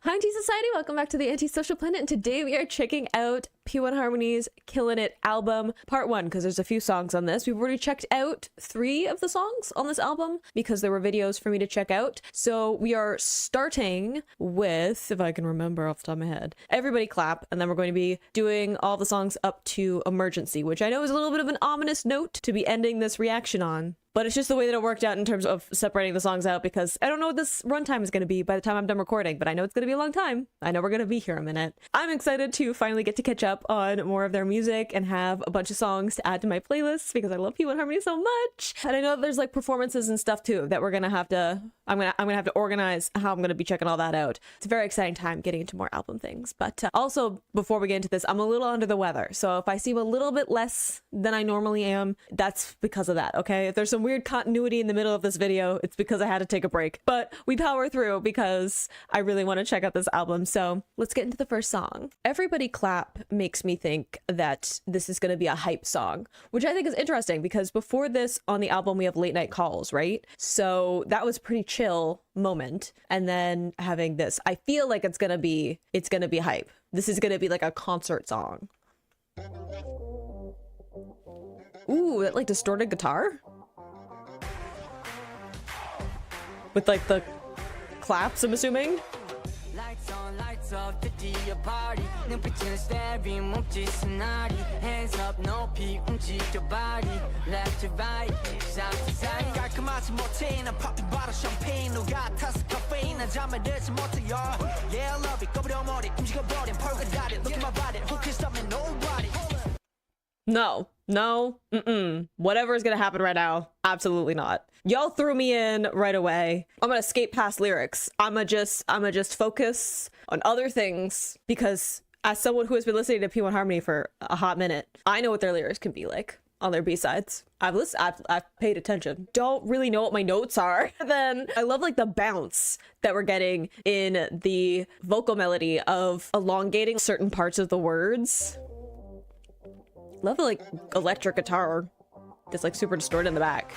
Hi Anti-Society, welcome back to the Anti-Social Planet, and today we are checking out P1Harmony's Killin' It album, part 1, because there's a few songs on this. We've already checked out 3 of the songs on this album because there were videos for me to check out. So we are starting with, if I can remember off the top of my head, Everybody Clap, and then we're going to be doing all the songs up to Emergency, which I know is a little bit of an ominous note to be ending this reaction on. But it's just the way that it worked out in terms of separating the songs out, because I don't know what this runtime is going to be by the time I'm done recording, but I know it's going to be a long time. I know we're going to be here a minute. I'm excited to finally get to catch up on more of their music and have a bunch of songs to add to my playlists because I love P1Harmony so much. And I know that there's like performances and stuff too that we're going to have to, I'm going to have to organize how I'm going to be checking all that out. It's a very exciting time getting into more album things. But also, before we get into this, I'm a little under the weather. So if I seem a little bit less than I normally am, that's because of that, okay? If there's some weird continuity in the middle of this video, it's because I had to take a break. But we power through because I really want to check out this album. So let's get into the first song. Everybody Clap makes me think that this is going to be a hype song, which I think is interesting because before this on the album we have Late Night Calls, right? So that was a pretty chill moment. And then having this, I feel like it's gonna be hype. This is gonna be like a concert song. Ooh, that like distorted guitar? With like the claps, I'm assuming. Lights on, lights off, the party. 눈빛은 staring, 몸짓은 hands up, 높이 움직여 your body. Left to right, side to side. 깔끔하지 못해, 난 popping bottle champagne. 누가 탔어 caffeine, 난 잠을 들지 못해요. Yeah, I love it, 꺼버려 머리, 움직여버린 polka dot it. Look at my body, who can stop me? Nobody. No, whatever is gonna happen right now, absolutely not. Y'all threw me in right away. I'm gonna skate past lyrics. I'ma just focus on other things because as someone who has been listening to P1Harmony for a hot minute, I know what their lyrics can be like on their B-sides. I've paid attention. Don't really know what my notes are. Then I love like the bounce that we're getting in the vocal melody of elongating certain parts of the words. Love the like electric guitar that's like super distorted in the back.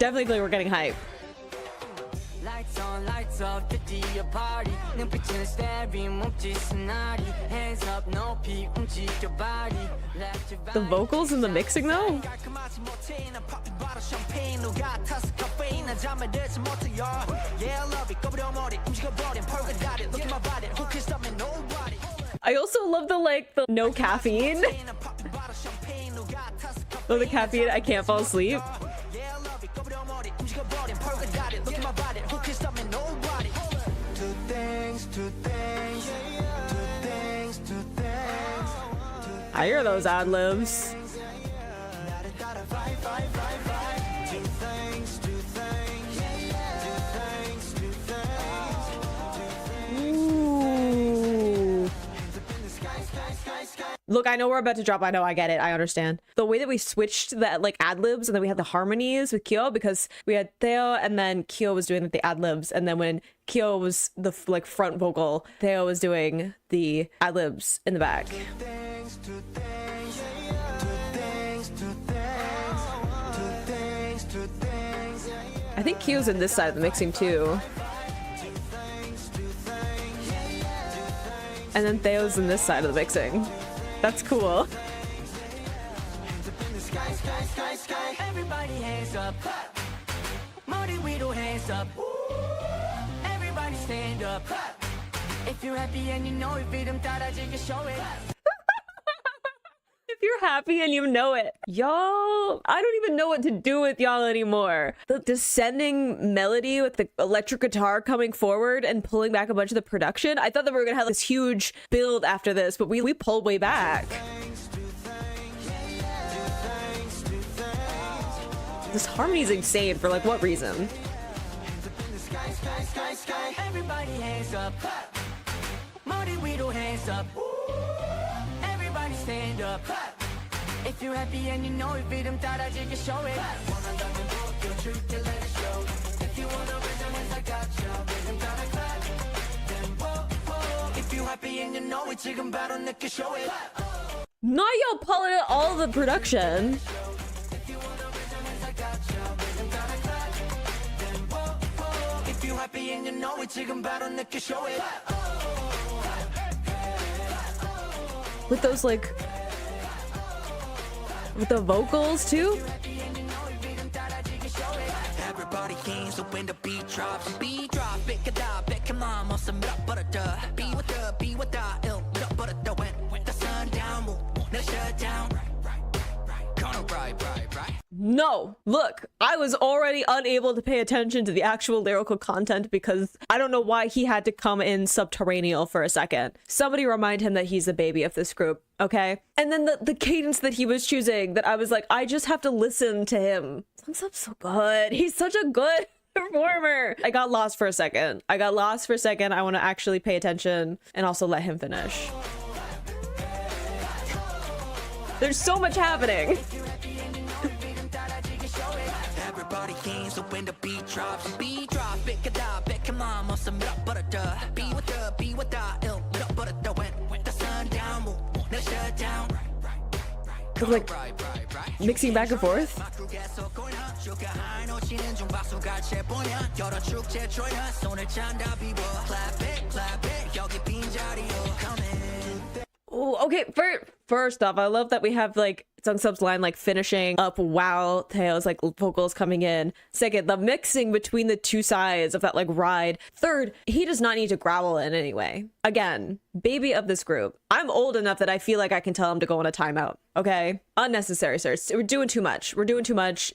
Definitely feel like we're getting hype. Lights on, lights off, the party. 눈빛은 staring, 몸짓은 hands up, 높이 움직여 your body. Left to right. The vocals and the mixing though? 깔끔하지 못해, 난 popping bottle champagne. 누가 탔어 caffeine, 난 잠을 들지 못해요. Yeah, I love it, 꺼버려 머리, 움직여버린 polka dot it. Look at my body, who can stop me? Nobody. I also love the no caffeine. Oh, the caffeine, I can't fall asleep. I hear those ad-libs. Look, I know we're about to drop. I know, I get it. I understand. The way that we switched that like ad-libs and then we had the harmonies with Kyo because we had Theo and then Kyo was doing the ad-libs. And then when Kyo was the like front vocal, Theo was doing the ad-libs in the back. I think Kyo's in this side of the mixing too. And then Theo's in this side of the mixing. That's cool. Everybody hands up. 머리 위로 hands up. Everybody stand up. If you're happy and you know it, rhythm 따라 즐겨 show it. If you're happy and you know it. Y'all, I don't even know what to do with y'all anymore. The descending melody with the electric guitar coming forward and pulling back a bunch of the production. I thought that we were gonna have this huge build after this, but we pulled way back. This harmony's insane for like what reason? Everybody hands up. 머리 위로 hands up. Everybody stand up. If you're happy and you know it, rhythm 따라 즐겨 show it. 원한다면 보여줄게, let it show. If you wanna rhythm, I got you. Rhythm 따라 clap. Then whoa. If you're happy and you know it, 지금 바로 느껴 show it. Not y'all pulling out all the production. If you're happy and you know it 지금 바로 느껴 show it With those like with the vocals too. Everybody came so when the beat drops beat drop it get up back come on must have up but be with the ill but when the sun down move no shut down right. No, look, I was already unable to pay attention to the actual lyrical content because I don't know why he had to come in subterranean for a second. Somebody remind him that he's the baby of this group, okay? And then the cadence that he was choosing, that I was like, I just have to listen to him. Sungsub's so good. He's such a good performer. I got lost for a second. I want to actually pay attention and also let him finish. There's so much happening. Everybody came so when the beat drops it get up back come on must have up but be with the ill but when the sun down move no shut down Like mixing back and forth. Ooh, okay, first off, I love that we have like Sungsub's line like finishing up while Taeyo's like vocals coming in. Second, the mixing between the two sides of that like ride. Third, he does not need to growl in any way. Again, baby of this group. I'm old enough that I feel like I can tell him to go on a timeout. Okay? Unnecessary, sir. We're doing too much.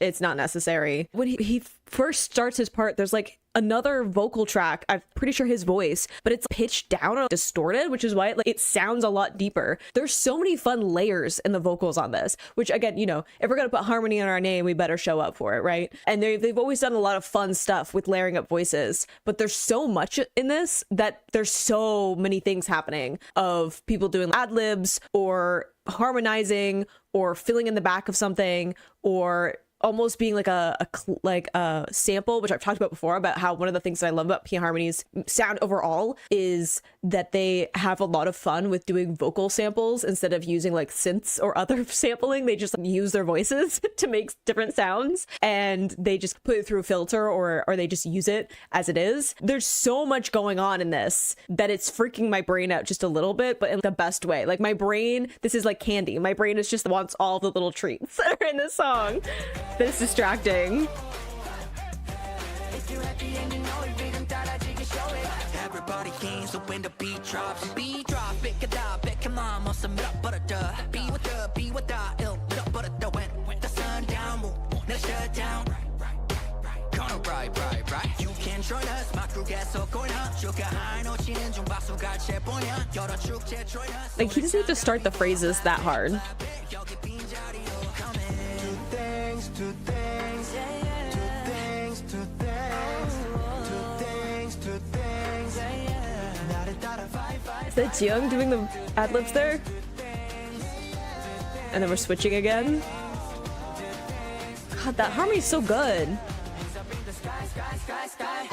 It's not necessary. When he first starts his part, there's like another vocal track. I'm pretty sure his voice, but it's pitched down or distorted, which is why it sounds a lot deeper. There's so many fun layers in the vocals on this, which again, you know, if we're going to put harmony in our name, we better show up for it, right? And they've always done a lot of fun stuff with layering up voices, but there's so much in this that there's so many things happening of people doing ad libs or harmonizing or filling in the back of something or almost being like a sample, which I've talked about before, about how one of the things that I love about P1Harmony's sound overall is that they have a lot of fun with doing vocal samples instead of using like synths or other sampling. They just use their voices to make different sounds, and they just put it through a filter or they just use it as it is. There's so much going on in this that it's freaking my brain out just a little bit, but in the best way. Like my brain, this is like candy. My brain is just wants all the little treats that are in this song. That is distracting. Everybody came so when the beat drops it get up back come on must have up but be with the ill but when the sun down move no shut down right you can join us my crew gets so going up 조가 high no 치는 중 박수 같이 보냐 여러 축제 join us Like he doesn't have to start the phrases that hard. Is that Jiyoung doing the ad-libs there? And then we're switching again. God, that harmony's so good.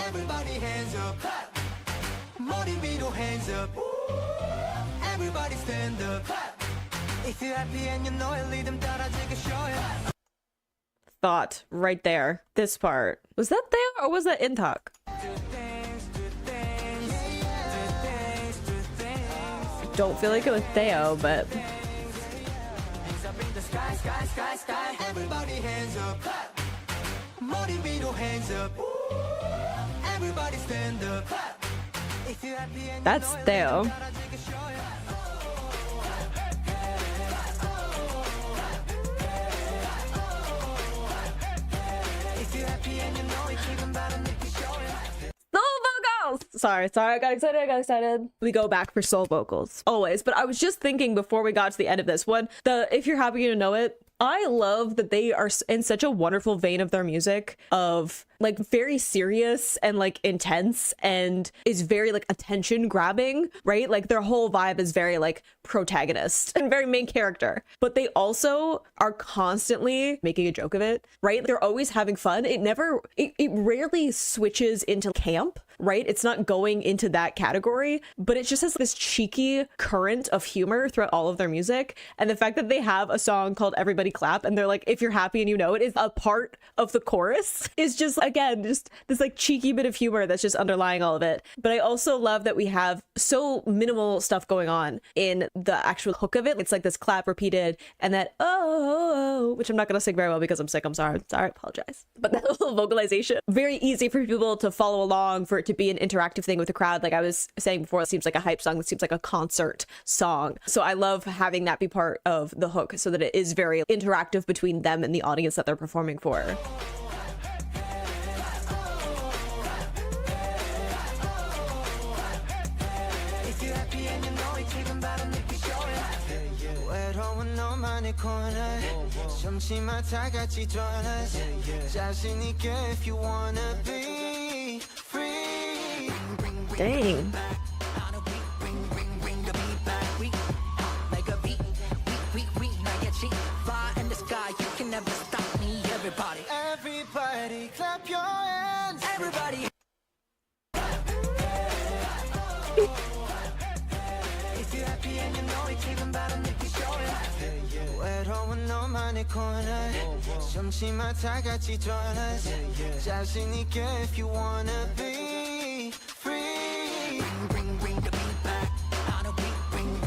Everybody hands up. 머리 위로 hands up. Everybody stand up. If you're happy and you know it, lead them 따라 즐겨 show it. Thought right there. This part. Was that there or was that Intak? Don't feel like it was Theo, but Everybody hands up. 머리 위로 hands up. Everybody stand up. If you're happy and that's Theo. Sorry, I got excited. We go back for soul vocals always, but I was just thinking before we got to the end of this one, if you're happy to know it, I love that they are in such a wonderful vein of their music of like very serious and like intense and is very like attention grabbing, right? Like their whole vibe is very like protagonist and very main character, but they also are constantly making a joke of it, right? They're always having fun. It rarely switches into camp. right? It's not going into that category, but it just has this cheeky current of humor throughout all of their music. And the fact that they have a song called Everybody Clap and they're like, if you're happy and you know it, is a part of the chorus is just, again, just this like cheeky bit of humor that's just underlying all of it. But I also love that we have so minimal stuff going on in the actual hook of it. It's like this clap repeated and that oh, which I'm not gonna sing very well because I'm sick. I'm sorry, I apologize. But that little vocalization, very easy for people to follow along, for it to be an interactive thing with the crowd. Like I was saying before, it seems like a hype song. It seems like a concert song. So I love having that be part of the hook so that it is very interactive between them and the audience that they're performing for. Dang. Everybody clap your hands. Everybody. If you're happy and you know it, even better make you show it. 외로운 너만의 corner. 점심만 다 같이 돌아. 자신 있게 if you wanna be free. Bring the beat back. On a beat, bring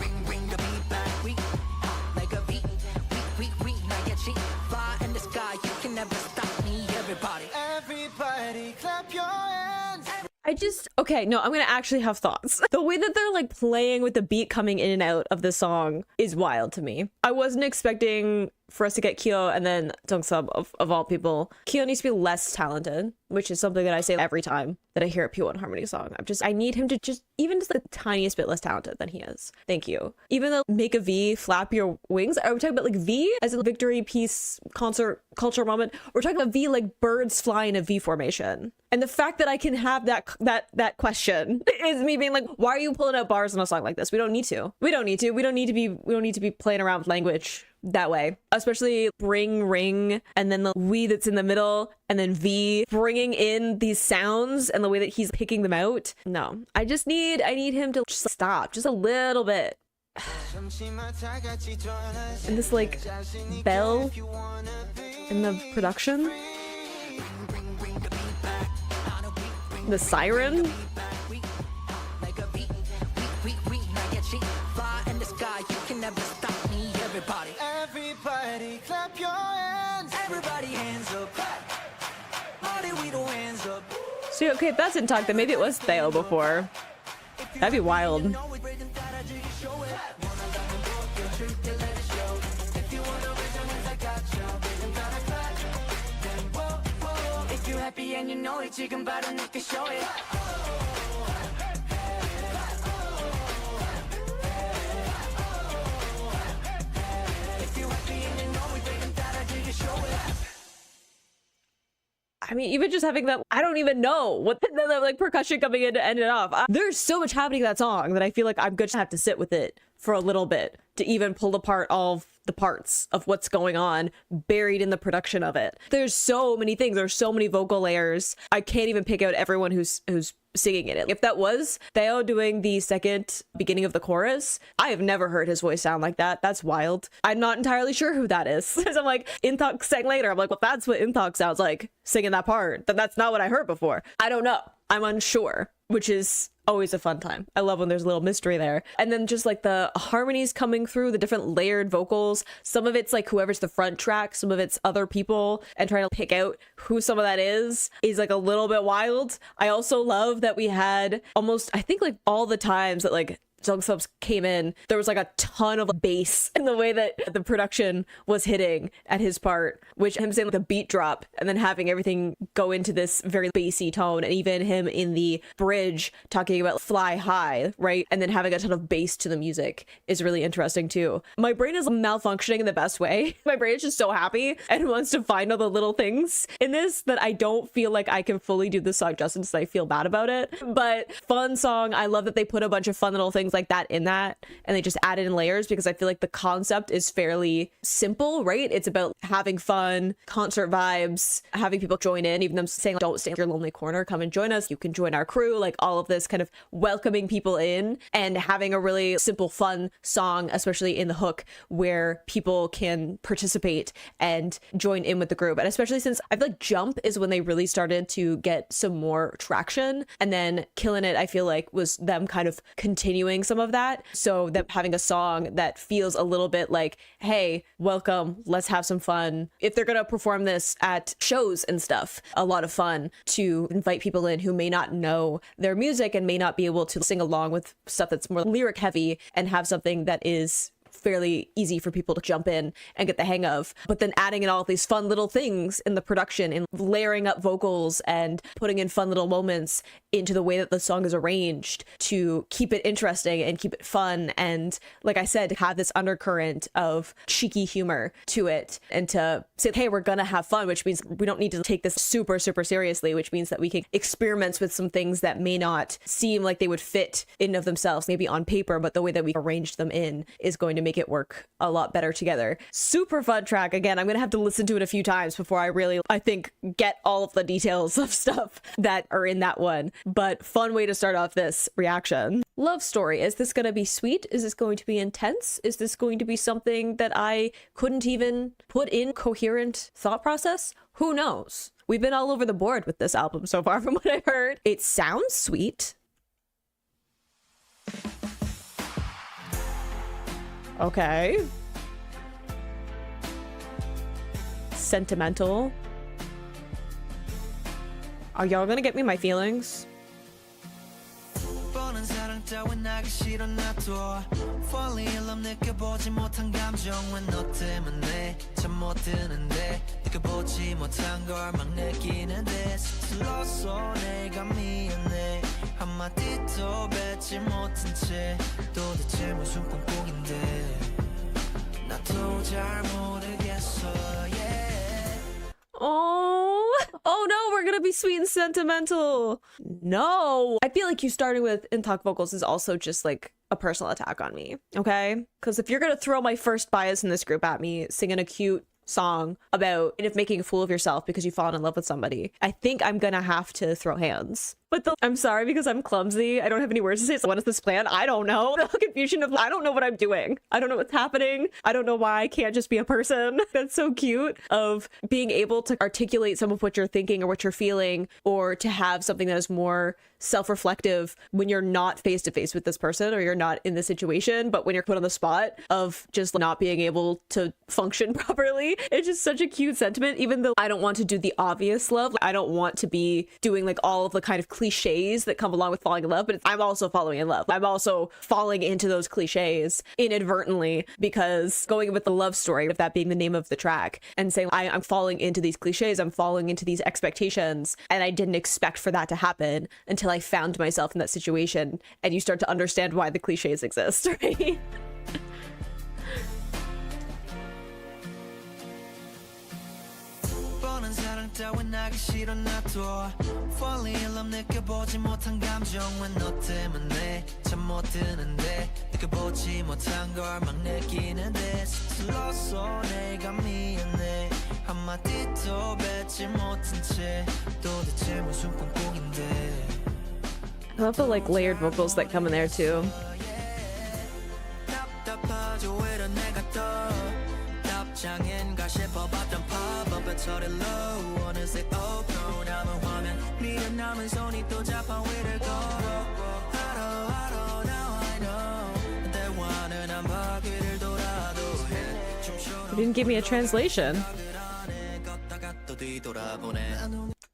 the beat back. We like a beat. We 나의 cheek. Fly in the sky, you can never stop me. Everybody clap your hands. Okay, no, I'm gonna actually have thoughts. The way that they're like playing with the beat coming in and out of the song is wild to me. I wasn't expecting for us to get Kyo and then Jungsub of all people. Kyo needs to be less talented, which is something that I say every time that I hear a P1Harmony song. I need him to just even just the tiniest bit less talented than he is. Thank you. Even though make a V, flap your wings. Are we talking about like V as a victory, peace, concert, cultural moment? We're talking about V like birds fly in a V formation. And the fact that I can have that question is me being like, why are you pulling out bars in a song like this? We don't need to. We don't need to be playing around with language that way, especially bring, ring, and then the we that's in the middle, and then V bringing in these sounds and the way that he's picking them out. No, I need him to just stop just a little bit. And this like bell in the production, the siren. Everybody clap your hands. Everybody hands up. So okay, if that's in talk, then maybe it was Theo before. That'd be wild. If you're happy and you know it, 지금 바로 내게 show it. I mean, even just having that, I don't even know what the like percussion coming in to end it off. There's so much happening in that song that I feel like I'm going to have to sit with it for a little bit to even pull apart all of the parts of what's going on buried in the production of it. There's so many things. There's so many vocal layers. I can't even pick out everyone who's singing in it. If that was Theo doing the second beginning of the chorus, I have never heard his voice sound like that. That's wild. I'm not entirely sure who that is. Because I'm like, Inthok sang later. I'm like, well, that's what Inthok sounds like singing that part. That's not what I heard before. I don't know. I'm unsure, which is always a fun time. I love when there's a little mystery there. And then just like the harmonies coming through, the different layered vocals. Some of it's like whoever's the front track, some of it's other people, and trying to pick out who some of that is like a little bit wild. I also love that we had almost, I think like all the times that like Jungsub's came in, there was like a ton of bass in the way that the production was hitting at his part, which him saying like the beat drop and then having everything go into this very bassy tone, and even him in the bridge talking about fly high, right? And then having a ton of bass to the music is really interesting too. My brain is malfunctioning in the best way. My brain is just so happy and wants to find all the little things in this that I don't feel like I can fully do this song justice. I feel bad about it, but fun song. I love that they put a bunch of fun little things things like that in that, and they just add it in layers because I feel like the concept is fairly simple, right? It's about having fun, concert vibes, having people join in, even them saying, don't stay in your lonely corner, come and join us, you can join our crew, like all of this kind of welcoming people in and having a really simple, fun song, especially in the hook, where people can participate and join in with the group. And especially since I feel like Jump is when they really started to get some more traction, and then Killin' It, I feel like, was them kind of continuing some of that. So them having a song that feels a little bit like, hey, welcome, let's have some fun. If they're gonna perform this at shows and stuff, a lot of fun to invite people in who may not know their music and may not be able to sing along with stuff that's more lyric heavy, and have something that is fairly easy for people to jump in and get the hang of, but then adding in all of these fun little things in the production and layering up vocals and putting in fun little moments into the way that the song is arranged to keep it interesting and keep it fun, and like I said, have this undercurrent of cheeky humor to it, and to say, hey, we're gonna have fun, which means we don't need to take this super seriously, which means that we can experiment with some things that may not seem like they would fit in and of themselves, maybe on paper, but the way that we arranged them in is going to make it work a lot better together. Super fun track. Again, I'm gonna have to listen to it a few times before I really, I think, get all of the details of stuff that are in that one, but fun way to start off this reaction. Love story. Is this gonna be sweet? Is this going to be intense? Is this going to be something that I couldn't even put in coherent thought process? Who knows? We've been all over the board with this album so far from what I've heard. It sounds sweet. Okay. Sentimental. Are y'all gonna get me my feelings? Oh no, we're gonna be sweet and sentimental. No, I feel like you starting with in talk vocals is also just like a personal attack on me, okay? Because if you're gonna throw my first bias in this group at me, singing a cute song about making a fool of yourself because you've fallen in love with somebody, I think I'm gonna have to throw hands. But I'm sorry, because I'm clumsy, I don't have any words to say. So what is this plan? I don't know. The confusion of, I don't know what I'm doing. I don't know what's happening. I don't know why I can't just be a person. That's so cute, of being able to articulate some of what you're thinking or what you're feeling, or to have something that is more self-reflective when you're not face to face with this person or you're not in the situation, but when you're put on the spot of just not being able to function properly. It's just such a cute sentiment, even though I don't want to do the obvious love. I don't want to be doing like all of the kind of cliches that come along with falling in love, but I'm also falling in love. I'm also falling into those cliches inadvertently, because going with the love story, of that being the name of the track, and saying I'm falling into these cliches, I'm falling into these expectations, and I didn't expect for that to happen until I found myself in that situation, and you start to understand why the cliches exist, right? I love the like layered vocals that come in there too. You didn't give me a translation.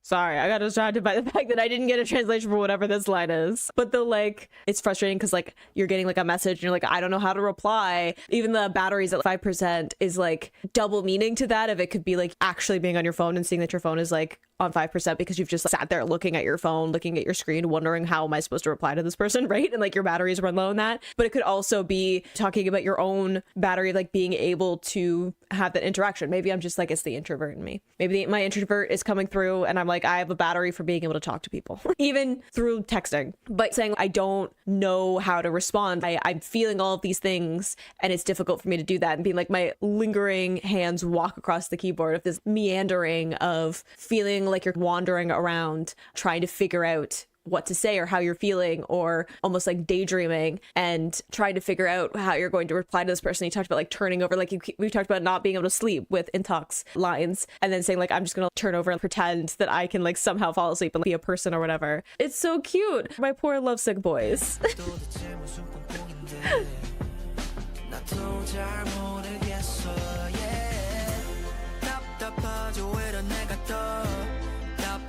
Sorry, I got distracted by the fact that I didn't get a translation for whatever this line is. But the like, it's frustrating because like you're getting like a message and you're like, I don't know how to reply. Even the batteries at 5% is like double meaning to that. If it could be like actually being on your phone and seeing that your phone is like on 5% because you've just sat there looking at your phone, looking at your screen, wondering how am I supposed to reply to this person, right? And like your batteries run low on that. But it could also be talking about your own battery, like being able to have that interaction. Maybe I'm just like, it's the introvert in me. Maybe my introvert is coming through and I'm like, I have a battery for being able to talk to people, even through texting, but saying I don't know how to respond. I'm feeling all of these things and it's difficult for me to do that, and being like my lingering hands walk across the keyboard of this meandering of feeling like you're wandering around trying to figure out what to say or how you're feeling, or almost like daydreaming and trying to figure out how you're going to reply to this person. You talked about like turning over, like we've talked about not being able to sleep with intox lines, and then saying like, I'm just gonna turn over and pretend that I can like somehow fall asleep and be a person or whatever. It's so cute. My poor lovesick boys.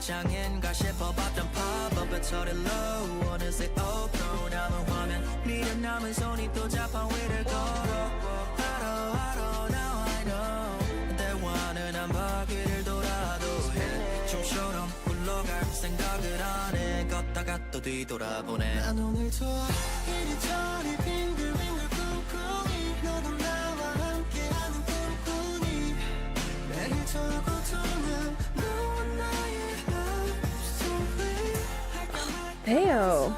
장인가 싶어봤던 팝업의 처리 low 어느새 outgrown 남은 화면 미련 남은 손이 또 자판 위를 걸어 I don't now I know 대화는 한 바퀴를 돌아도 해 좀처럼 굴러갈 생각을 안 해 걷다가 또 뒤돌아보네 난 오늘도 이리저리 빙글빙글 쿵쿵이 너도 나와 함께하는 꿈꾸니 매일 저고통은 너와 나의 Heyo.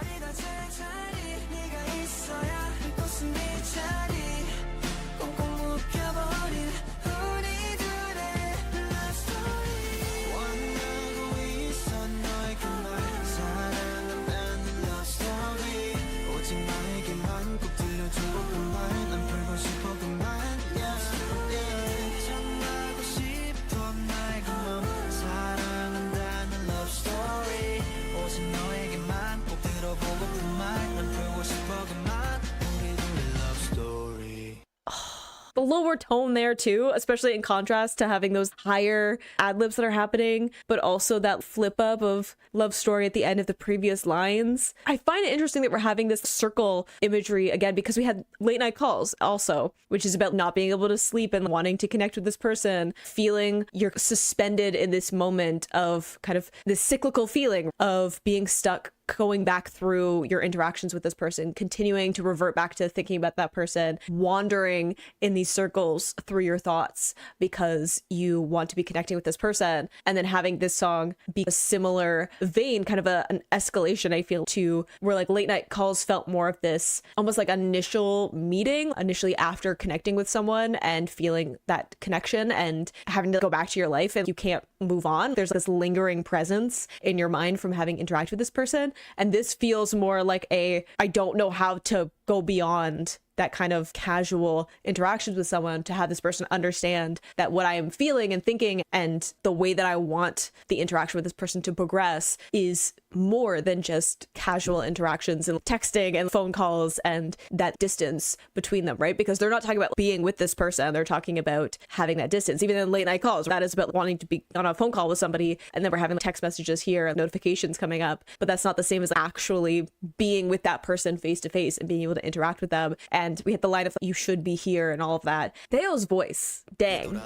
The lower tone there too, especially in contrast to having those higher ad libs that are happening, but also that flip up of love story at the end of the previous lines. I find it interesting that we're having this circle imagery again, because we had late night calls also, which is about not being able to sleep and wanting to connect with this person, feeling you're suspended in this moment of kind of this cyclical feeling of being stuck, going back through your interactions with this person, continuing to revert back to thinking about that person, wandering in these circles through your thoughts because you want to be connecting with this person, and then having this song be a similar vein, kind of an escalation, I feel, to where like late night calls felt more of this almost like initial meeting, initially after connecting with someone and feeling that connection and having to go back to your life and you can't move on. There's this lingering presence in your mind from having interacted with this person. And this feels more like I don't know how to go beyond that kind of casual interactions with someone to have this person understand that what I am feeling and thinking and the way that I want the interaction with this person to progress is more than just casual interactions and texting and phone calls and that distance between them, right? Because they're not talking about being with this person, they're talking about having that distance. Even in late night calls, that is about wanting to be on a phone call with somebody, and then we're having text messages here and notifications coming up, but that's not the same as actually being with that person face to face and being able to interact with them. And we hit the line of you should be here and all of that. Theo's voice, dang.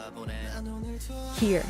Here.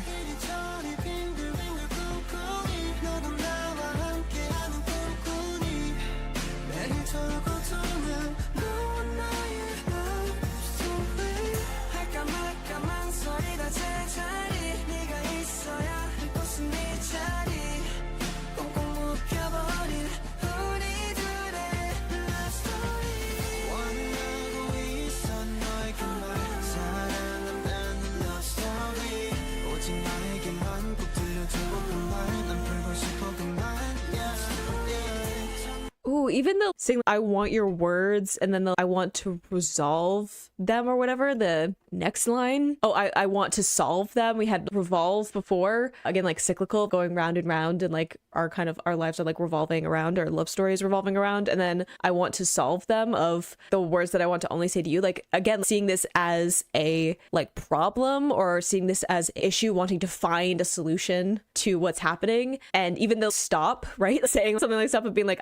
Ooh, even though saying I want your words and then I want to resolve them or whatever, the next line, oh, I want to solve them. We had revolve before, again, like cyclical, going round and round, and like our lives are like revolving around, our love story is revolving around. And then I want to solve them, of the words that I want to only say to you, like again, seeing this as a like problem, or seeing this as issue, wanting to find a solution to what's happening. And even though stop, right, saying something like stop and being like,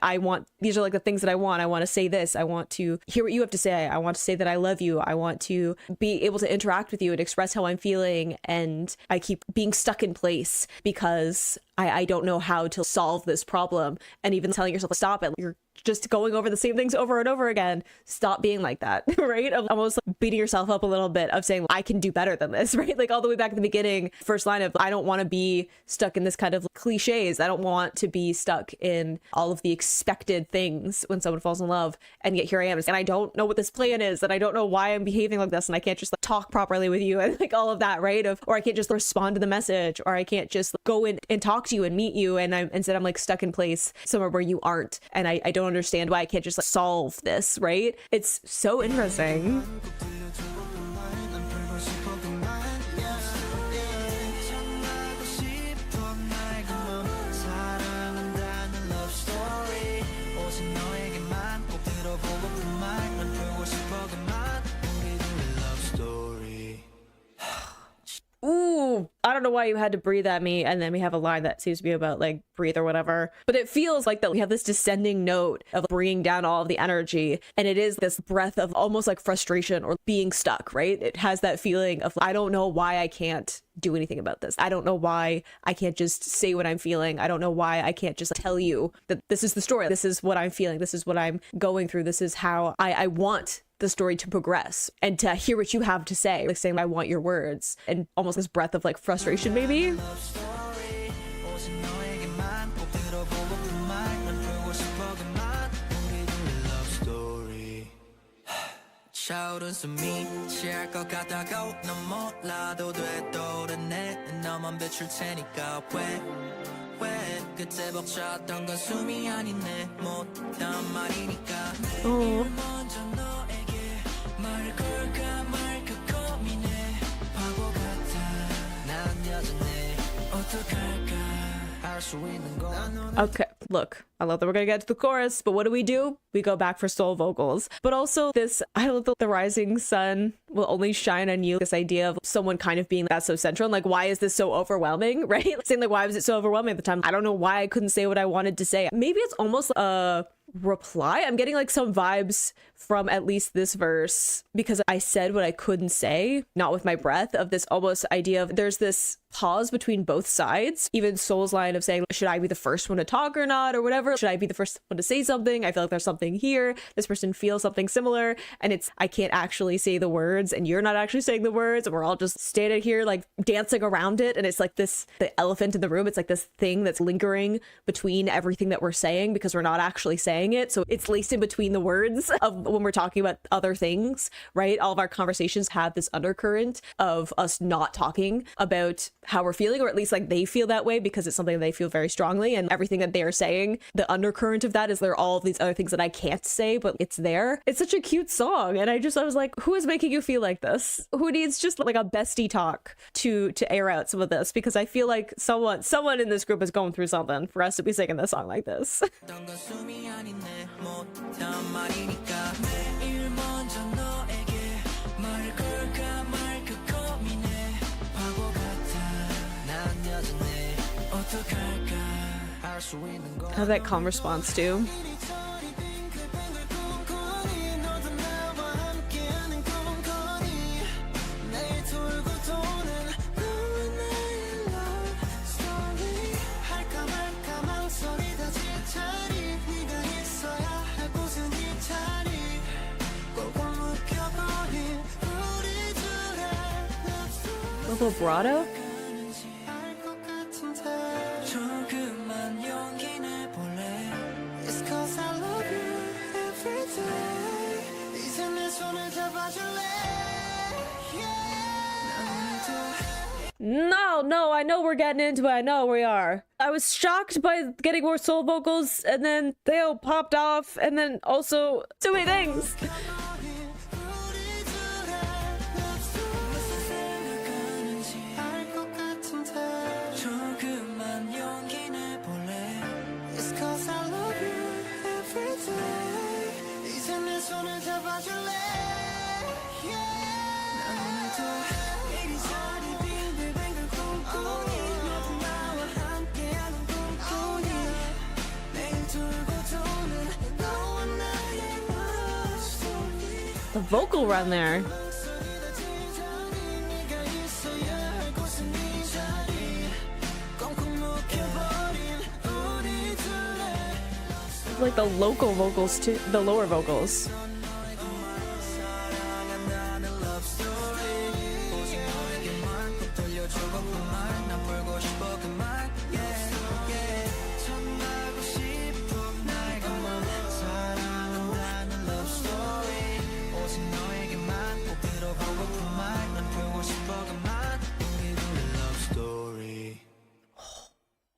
these are like the things that I want to say this. I want to hear what you have to say. I want to say that I love you. I want to be able to interact with you and express how I'm feeling. And I keep being stuck in place because I don't know how to solve this problem. And even telling yourself, stop it. You're just going over the same things over and over again. Stop being like that, right? Of almost like beating yourself up a little bit of saying, I can do better than this, right? Like all the way back at the beginning, first line of, I don't want to be stuck in this kind of cliches. I don't want to be stuck in all of the expected things when someone falls in love. And yet here I am. And I don't know what this plan is. And I don't know why I'm behaving like this. And I can't just like talk properly with you and like all of that, right? Or I can't just respond to the message, or I can't just go in and talk to you and meet you. And instead I'm like stuck in place somewhere where you aren't. And I don't understand why I can't just like solve this, right? It's so interesting. Ooh, I don't know why you had to breathe at me. And then we have a line that seems to be about like breathe or whatever. But it feels like that we have this descending note of bringing down all of the energy. And it is this breath of almost like frustration or being stuck, right? It has that feeling of, I don't know why I can't do anything about this. I don't know why I can't just say what I'm feeling. I don't know why I can't just tell you that this is the story. This is what I'm feeling. This is what I'm going through. This is how I want the story to progress and to hear what you have to say, like saying, I want your words, and almost this breath of like frustration, maybe. 차오른 숨이 취할 것 같다고 넌 몰라도 돼 떠오르네 너만 비출 테니까 왜 그때 벅찼던 건 숨이 아니네 못한 말이니까 내일 먼저 너에게 말을 걸까 말까 고민해 바보 같아 난 여전해 어떡할까 알 수 있는 건 Okay, look, I love that we're gonna get to the chorus, but what do? We go back for soul vocals. But also this, I love the rising sun will only shine on you. This idea of someone kind of being that's so central. And like, why is this so overwhelming, right? Saying like, why was it so overwhelming at the time? I don't know why I couldn't say what I wanted to say. Maybe it's almost a reply. I'm getting like some vibes from at least this verse because I said what I couldn't say, not with my breath, of this almost idea of there's this pause between both sides. Even Soul's line of saying, should I be the first one to talk or not, or whatever? Should I be the first one to say something? I feel like there's something here. This person feels something similar, and it's, I can't actually say the words, and you're not actually saying the words, and we're all just standing here like dancing around it. And it's like this, the elephant in the room. It's like this thing that's lingering between everything that we're saying because we're not actually saying it. So it's laced in between the words of when we're talking about other things, right? All of our conversations have this undercurrent of us not talking about how we're feeling, or at least like they feel that way because it's something they feel very strongly, and everything that they are saying, the undercurrent of that is there are all of these other things that I can't say, but it's there. It's such a cute song, and I was like, who is making you feel like this? Who needs just like a bestie talk to air out some of this? Because I feel like someone in this group is going through something for us to be singing this song like this. I have that calm response too. Little vibrato. No, I know we're getting into it. I know we are. I was shocked by getting more soul vocals, and then they all popped off, and then also so many things. The vocal run there. Like the local vocals too, the lower vocals.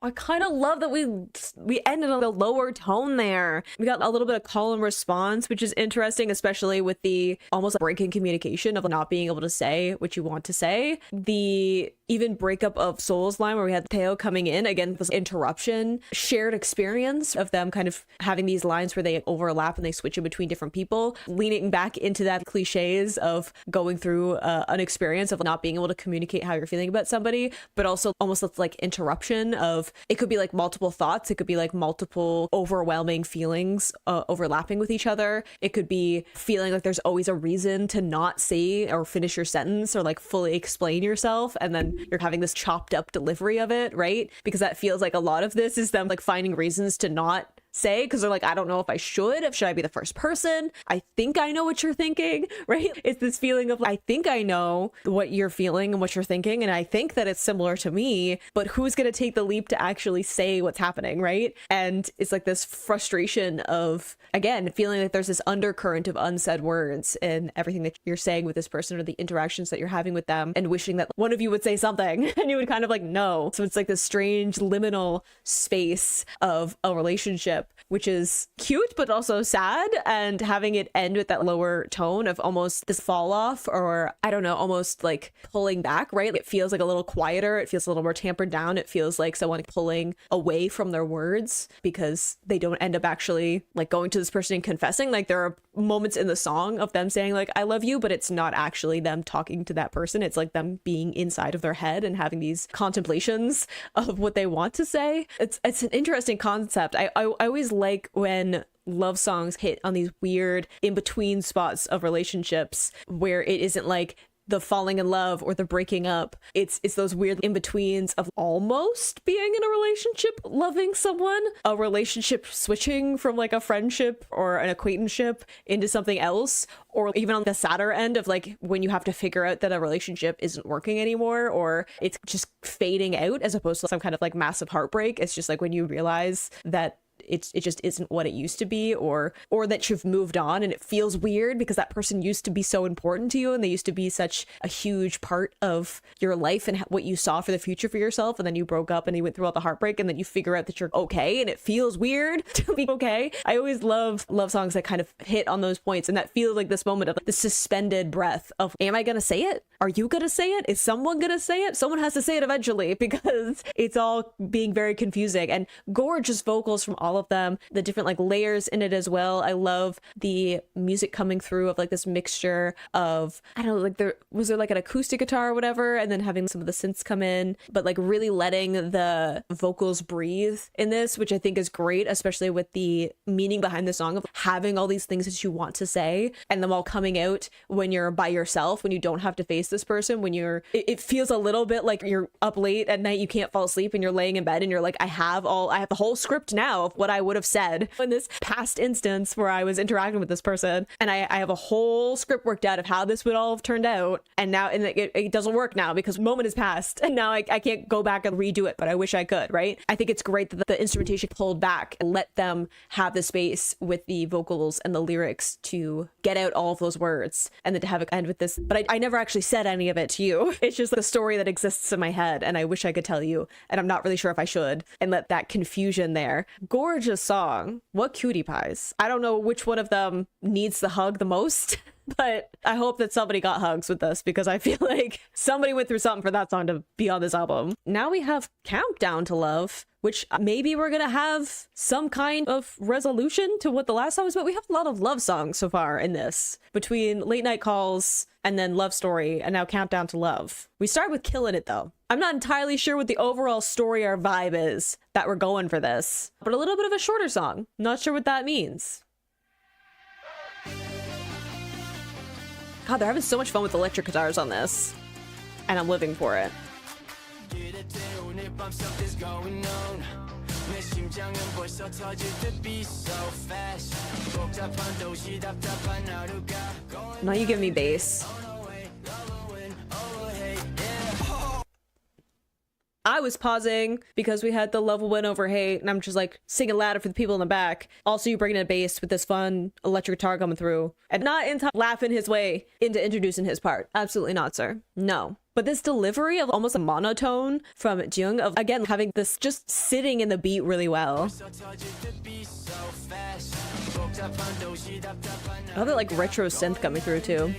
I kind of love that we ended on a lower tone there. We got a little bit of call and response, which is interesting, especially with the almost breaking communication of not being able to say what you want to say. The even breakup of Soul's line where we had Theo coming in, again, this interruption, shared experience of them kind of having these lines where they overlap and they switch in between different people, leaning back into that cliches of going through an experience of not being able to communicate how you're feeling about somebody, but also almost like interruption of, it could be like multiple thoughts, it could be like multiple overwhelming feelings overlapping with each other. It could be feeling like there's always a reason to not say or finish your sentence or like fully explain yourself, and then you're having this chopped up delivery of it, right? Because that feels like a lot of this is them like finding reasons to not say, because they're like, I don't know if I should I be the first person? I think I know what you're thinking, right? It's this feeling of, I think I know what you're feeling and what you're thinking, and I think that it's similar to me, but who's going to take the leap to actually say what's happening, right? And it's like this frustration of, again, feeling like there's this undercurrent of unsaid words in everything that you're saying with this person or the interactions that you're having with them, and wishing that one of you would say something and you would kind of like, no. So it's like this strange liminal space of a relationship, which is cute but also sad, and having it end with that lower tone of almost this fall off, or I don't know, almost like pulling back, right? It feels like a little quieter, it feels a little more tampered down, it feels like someone pulling away from their words because they don't end up actually like going to this person and confessing. Like there are moments in the song of them saying like I love you, but it's not actually them talking to that person, it's like them being inside of their head and having these contemplations of what they want to say. It's an interesting concept. I always like when love songs hit on these weird in-between spots of relationships where it isn't like the falling in love or the breaking up. It's those weird in-betweens of almost being in a relationship, loving someone, a relationship switching from like a friendship or an acquaintanceship into something else, or even on the sadder end of like when you have to figure out that a relationship isn't working anymore or it's just fading out as opposed to some kind of like massive heartbreak. It's just like when you realize that it just isn't what it used to be, or that you've moved on and it feels weird because that person used to be so important to you and they used to be such a huge part of your life and what you saw for the future for yourself, and then you broke up and you went through all the heartbreak and then you figure out that you're okay and it feels weird to be okay. I always love songs that kind of hit on those points, and that feels like this moment of like, the suspended breath of, am I gonna say it? Are you gonna say it? Is someone gonna say it? Someone has to say it eventually because it's all being very confusing, and gorgeous vocals from all of them, the different like layers in it as well. I love the music coming through of like this mixture of, I don't know, like there was like an acoustic guitar or whatever, and then having some of the synths come in, but like really letting the vocals breathe in this, which I think is great, especially with the meaning behind the song of having all these things that you want to say and them all coming out when you're by yourself, when you don't have to face this person, when it feels a little bit like you're up late at night, you can't fall asleep and you're laying in bed and you're like, I have the whole script now of what I would have said in this past instance where I was interacting with this person, and I have a whole script worked out of how this would all have turned out, and now it doesn't work now because moment has passed and now I can't go back and redo it, but I wish I could, right? I think it's great that the instrumentation pulled back and let them have the space with the vocals and the lyrics to get out all of those words, and then to have it end with this, but I never actually said any of it to you. It's just the story that exists in my head and I wish I could tell you, and I'm not really sure if I should, and let that confusion there. Gorgeous song. What cutie pies. I don't know which one of them needs the hug the most, but I hope that somebody got hugs with this because I feel like somebody went through something for that song to be on this album. Now we have Countdown to Love, which maybe we're gonna have some kind of resolution to what the last song was, but we have a lot of love songs so far in this, between Late Night Calls and then Love Story and now Countdown to Love. We start with Killin' It though. I'm not entirely sure what the overall story or vibe is that we're going for this, but a little bit of a shorter song. Not sure what that means. God, they're having so much fun with electric guitars on this. And I'm living for it. Now you give me bass. I was pausing because we had the level win over hate, and I'm just like singing louder for the people in the back. Also, you bringing in a bass with this fun electric guitar coming through, and not in time laughing his way into introducing his part. Absolutely not, sir. No. But this delivery of almost a monotone from Jung of, again, having this just sitting in the beat really well. I love that like retro synth coming through too.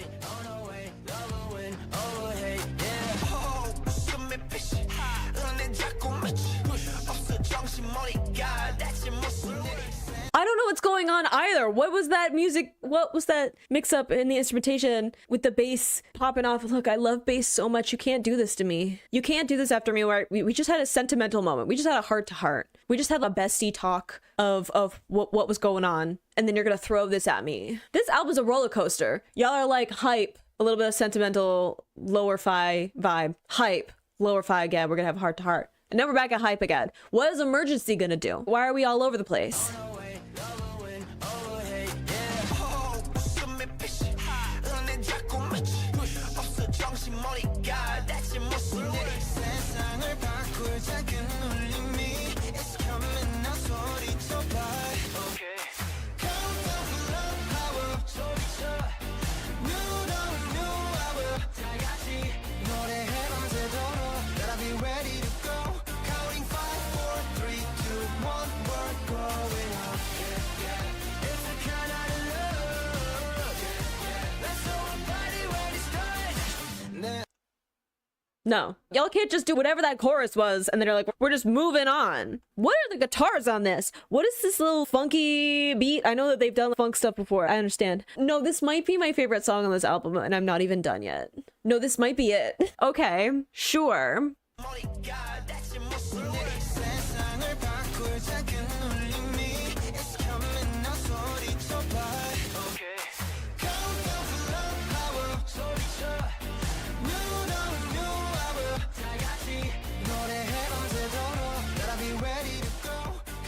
I don't know what's going on either. What was that music? What was that mix up in the instrumentation with the bass popping off? Look, I love bass so much. You can't do this to me. You can't do this after me. Where we just had a sentimental moment. We just had a heart to heart. We just had a bestie talk of what was going on. And then you're going to throw this at me. This album's a roller coaster. Y'all are like hype, a little bit of sentimental, lower fi vibe, hype, lower fi again. We're going to have a heart to heart. And then we're back at hype again. What is Emergency going to do? Why are we all over the place? No, y'all can't just do whatever that chorus was and then you're like, we're just moving on. What are the guitars on this? What is this little funky beat? I know that they've done funk stuff before. I understand. No, this might be my favorite song on this album and I'm not even done yet. No, this might be it. Okay, sure.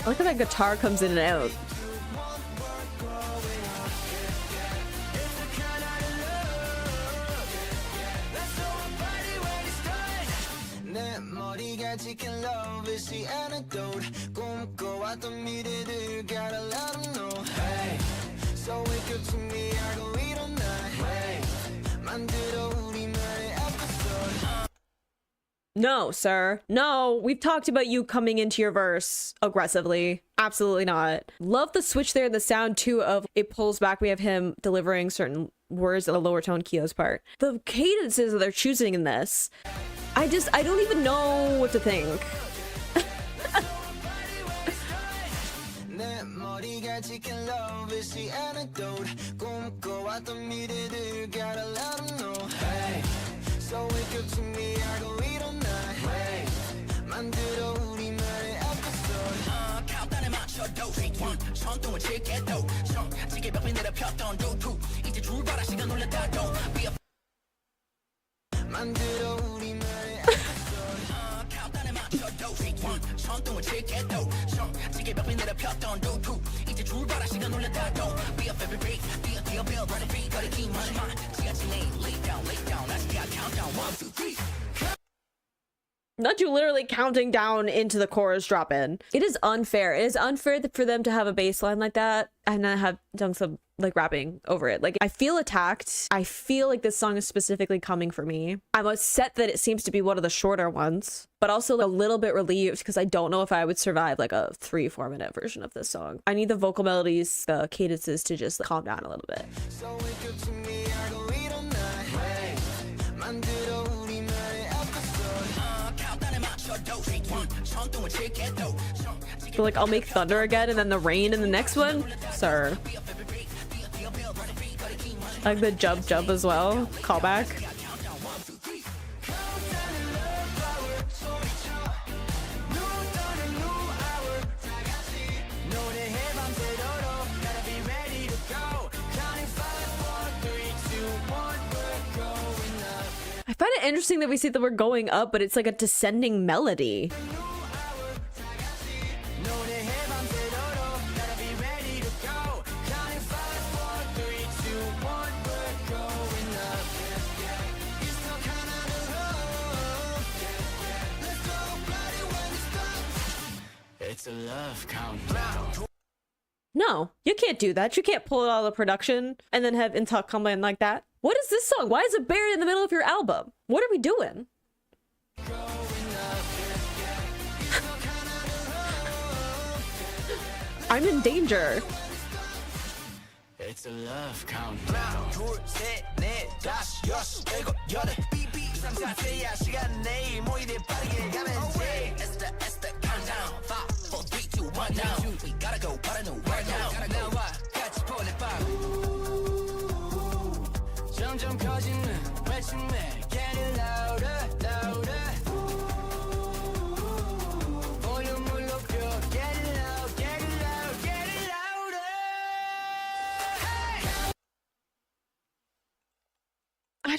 I like how that guitar comes in and out. No, sir. No, we've talked about you coming into your verse aggressively. Absolutely not. Love the switch there, the sound too of it pulls back. We have him delivering certain words at a lower tone Kyo's part. The cadences that they're choosing in this, I don't even know what to think. Not you literally counting down into the chorus drop in. It is unfair. It is unfair for them to have a bass line like that and then have chunks of like rapping over it. Like, I feel attacked. I feel like this song is specifically coming for me. I'm upset that it seems to be one of the shorter ones, but also a little bit relieved because I don't know if I would survive like a 3-4 minute version of this song. I need the vocal melodies, the cadences to just calm down a little bit. So like I'll make thunder again and then the rain in the next one? Sir. Like the jump as well. Callback. of interesting that we see that we're going up, but it's like a descending melody. It's a love countdown. No, you can't do that. You can't pull it out of the production and then have Intalk come in like that. What is this song? Why is it buried in the middle of your album? What are we doing? I'm in danger. It's a love countdown. 둘, 셋, 넷, 다섯, 여섯, 일곱, 여덟. 삐삐, 3, 4, 3야 시간 내일 모이들 빠르게 가면 돼. It's the countdown. 5, 4, 3, 2, 1 now. We gotta go 빠른 right now. 나와 같이 보내봐. 점점 커지는 외침에 get it louder, louder. 볼륨을 높여 get it loud, get it loud, get it louder.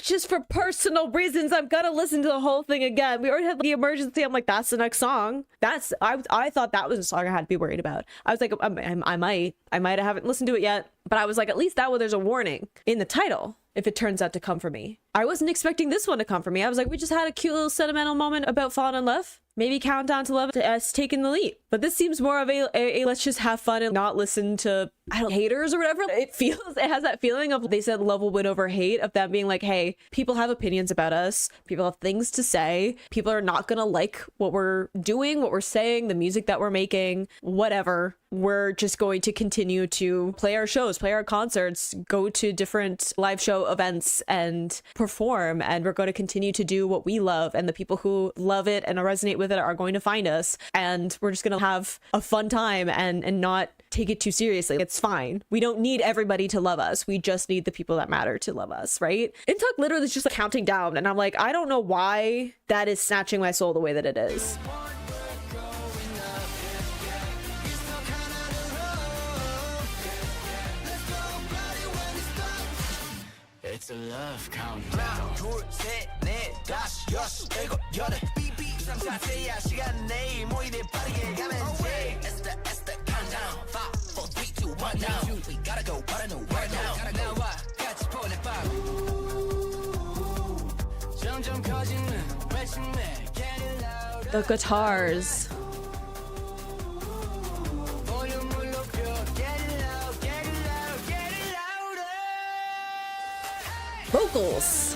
Just for personal reasons, I'm gonna listen to the whole thing again. We already had the emergency. I'm like, that's the next song. I thought that was a song I had to be worried about. I was like, I might haven't listened to it yet, but I was like, at least that way there's a warning in the title if it turns out to come for me. I wasn't expecting this one to come for me. I was like, we just had a cute little sentimental moment about falling in love. Maybe Countdown to Love to us taking the leap. But this seems more of a let's just have fun and not listen to, haters or whatever. It has that feeling of, they said love will win over hate, of them being like, hey, people have opinions about us. People have things to say. People are not gonna like what we're doing, what we're saying, the music that we're making, whatever. We're just going to continue to play our shows, play our concerts, go to different live show events and perform. And we're going to continue to do what we love. And the people who love it and resonate with it are going to find us. And we're just going to have a fun time and not take it too seriously. It's fine. We don't need everybody to love us. We just need the people that matter to love us, right? Intalk literally is just like counting down. And I'm like, I don't know why that is snatching my soul the way that it is. It's a love countdown. 둘, 셋, 넷, 다섯, 여섯, 일곱, 여덟. 삐삐, 3, 4, 3야 시간 내일 모이들 빠르게 가면 돼. It's the countdown. 5, 4, 3, 2, 1 now. We gotta go 빠른 right now. 나와 같이 보내봐. 점점 커지는 외침에 get it louder. The guitars. 볼륨을 높여 get it loud, get it loud, get it louder. Vocals.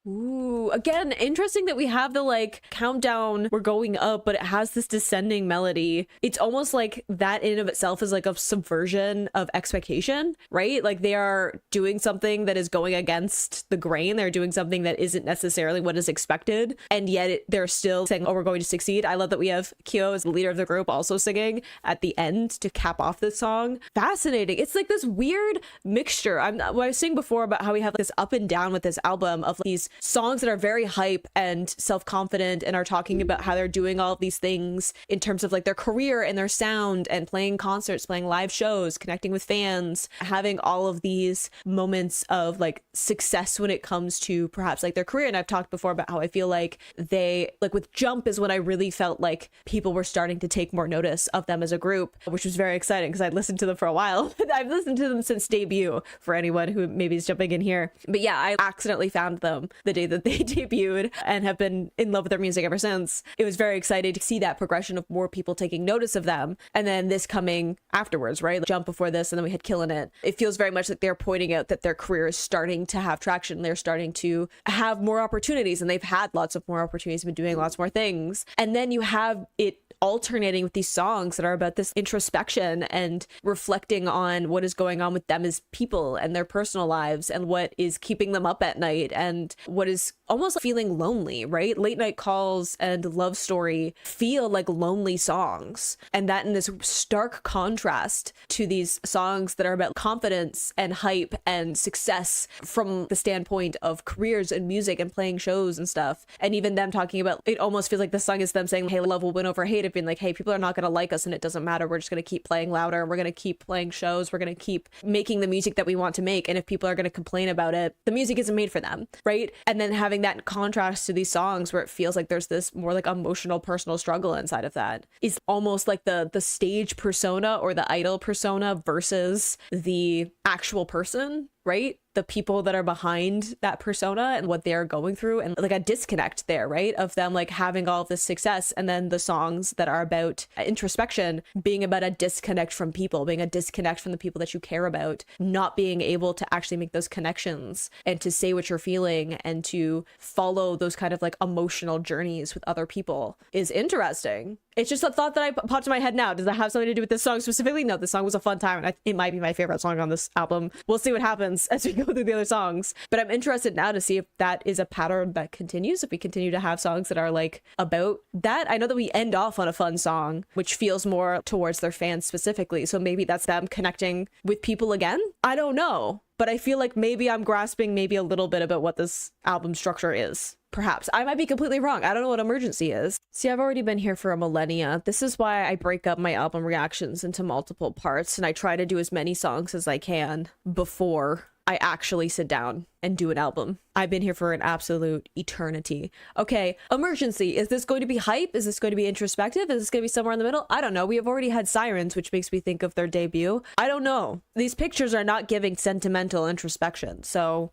Ooh, again, interesting that we have the like countdown, we're going up, but it has this descending melody. It's almost like that in and of itself is like a subversion of expectation, right? Like they are doing something that is going against the grain. They're doing something that isn't necessarily what is expected. And yet they're still saying, oh, we're going to succeed. I love that we have Kyo as the leader of the group also singing at the end to cap off this song. Fascinating. It's like this weird mixture. I was saying before about how we have this up and down with this album of these songs that are very hype and self-confident and are talking about how they're doing all of these things in terms of like their career and their sound and playing concerts, playing live shows, connecting with fans, having all of these moments of like success when it comes to perhaps like their career. And I've talked before about how I feel like they, like with Jump is when I really felt like people were starting to take more notice of them as a group, which was very exciting because I'd listened to them for a while. I've listened to them since debut for anyone who maybe is jumping in here. But yeah, I accidentally found them the day that they debuted and have been in love with their music ever since. It was very exciting to see that progression of more people taking notice of them. And then this coming afterwards, right? Like Jump before this, and then we had Killin' It. It feels very much like they're pointing out that their career is starting to have traction. They're starting to have more opportunities, and they've had lots of more opportunities, been doing lots more things. And then you have it alternating with these songs that are about this introspection and reflecting on what is going on with them as people and their personal lives and what is keeping them up at night and what is almost feeling lonely, right? Late Night Calls and Love Story feel like lonely songs. And that in this stark contrast to these songs that are about confidence and hype and success from the standpoint of careers and music and playing shows and stuff. And even them talking about, it almost feels like the song is them saying, hey, love will win over hate. It being like, hey, people are not going to like us and it doesn't matter. We're just going to keep playing louder. And we're going to keep playing shows. We're going to keep making the music that we want to make. And if people are going to complain about it, the music isn't made for them, right? And then having that in contrast to these songs where it feels like there's this more like emotional personal struggle inside of that is almost like the stage persona or the idol persona versus the actual person, right? The people that are behind that persona and what they're going through, and like a disconnect there, right? Of them like having all of this success, and then the songs that are about introspection being about a disconnect from people, being a disconnect from the people that you care about, not being able to actually make those connections and to say what you're feeling and to follow those kind of like emotional journeys with other people is interesting. It's just a thought that I popped in my head now. Does that have something to do with this song specifically? No, this song was a fun time, and it might be my favorite song on this album. We'll see what happens as we go through the other songs. But I'm interested now to see if that is a pattern that continues, if we continue to have songs that are like about that. I know that we end off on a fun song, which feels more towards their fans specifically. So maybe that's them connecting with people again. I don't know. But I feel like maybe I'm grasping maybe a little bit about what this album structure is. Perhaps. I might be completely wrong. I don't know what Emergency is. See, I've already been here for a millennia. This is why I break up my album reactions into multiple parts, and I try to do as many songs as I can before I actually sit down and do an album. I've been here for an absolute eternity. Okay, Emergency. Is this going to be hype? Is this going to be introspective? Is this going to be somewhere in the middle? I don't know. We have already had Sirens, which makes me think of their debut. I don't know. These pictures are not giving sentimental introspection, so...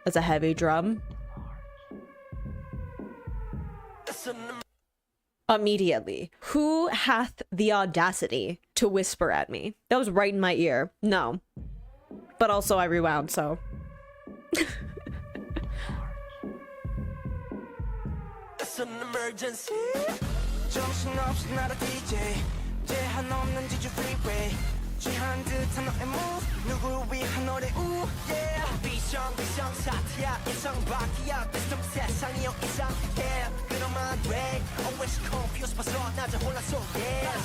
That's a heavy drum. Immediately. Who hath the audacity to whisper at me? That was right in my ear. No. But also I rewound, so. It's an emergency. 취한 듯한 너의 move 누구를 위한 너의 우 yeah 비정비정 사태야 일상 밖이야 비슷한 세상이여 이상해 그러면 돼 always confused 벗어나자 혼란 속에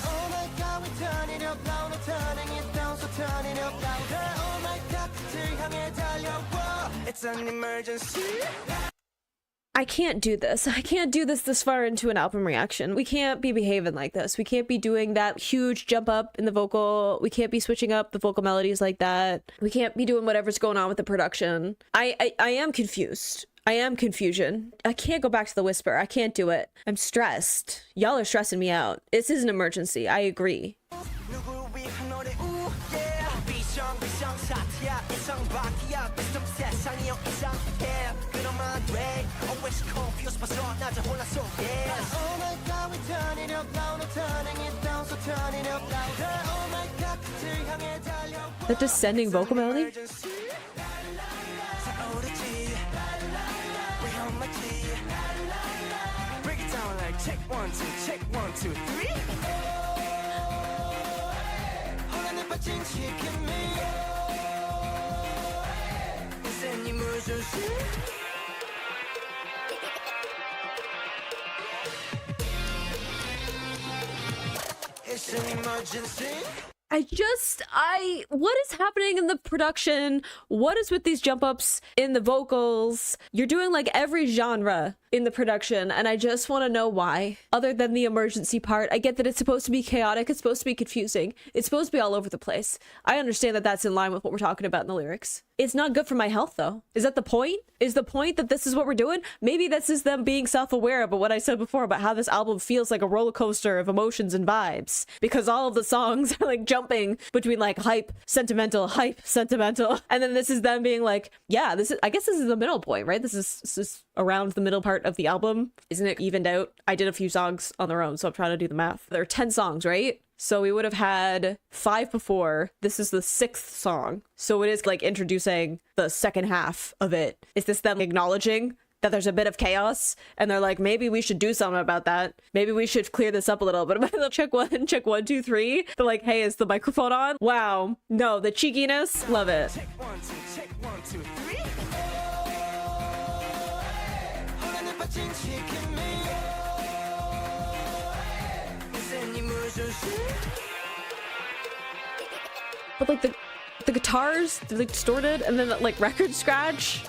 Oh my god we turn it up louder turning it down so turn it up louder Oh my god 끝을 향해 달려와 It's an emergency I can't do this. I can't do this far into an album reaction. We can't be behaving like this. We can't be doing that huge jump up in the vocal. We can't be switching up the vocal melodies like that. We can't be doing whatever's going on with the production. I am confused. I am confusion. I can't go back to the whisper. I can't do it. I'm stressed. Y'all are stressing me out. This is an emergency. I agree. That descending vocal melody? Break it down like check 1 2 3 It's an emergency It's an emergency what is happening in the production? What is with these jump ups in the vocals? You're doing like every genre in the production, and I just want to know why, other than the emergency part. I get that it's supposed to be chaotic, it's supposed to be confusing, it's supposed to be all over the place. I understand that that's in line with what we're talking about in the lyrics. It's not good for my health though. Is that the point? Is the point that this is what we're doing? Maybe this is them being self-aware about what I said before about how this album feels like a roller coaster of emotions and vibes, because all of the songs are like jumping between like hype, sentimental, and then this is them being like, yeah, I guess this is the middle point, right? This is around the middle part of the album. Isn't it evened out? I did a few songs on their own, so I'm trying to do the math. There are 10 songs, right? So we would have had 5 before. This is the 6th song. So it is like introducing the second half of it. Is this them acknowledging that there's a bit of chaos, and they're like, maybe we should do something about that. Maybe we should clear this up a little bit. They'll check 1, 2, 3. They're like, hey, is the microphone on? Wow. No, the cheekiness, love it. check 1, 2, 3. But like the guitars, they're like distorted, and then that like record scratch.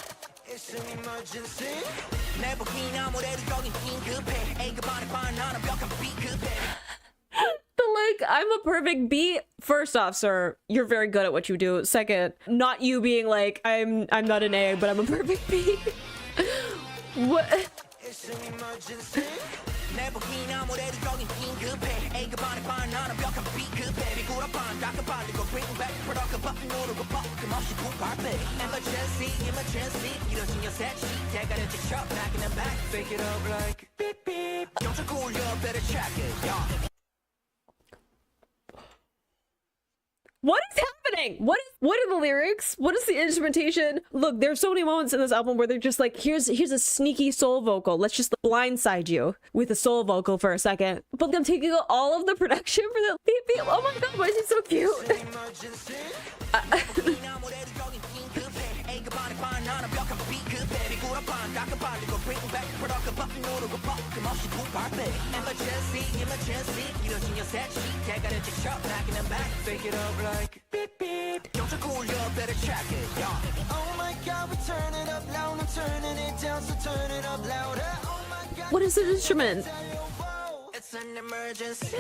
The like, I'm a perfect beat. First off, sir, you're very good at what you do. Second, not you being like, I'm not an A, but I'm a perfect beat. What? What is happening? What are the lyrics? What is the instrumentation? Look, there's so many moments in this album where they're just like, here's a sneaky soul vocal. Let's just blindside you with a soul vocal for a second. But I'm taking out all of the production for the beep beep. Oh my god, why is he so cute? What is this instrument? It's an emergency.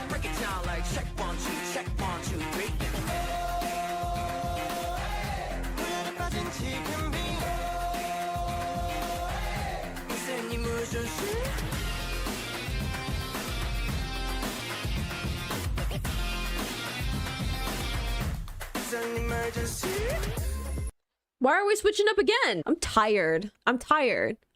Break it down like check 1, 2, 3. It's an emergency. It's an emergency. Why are we switching up again? I'm tired.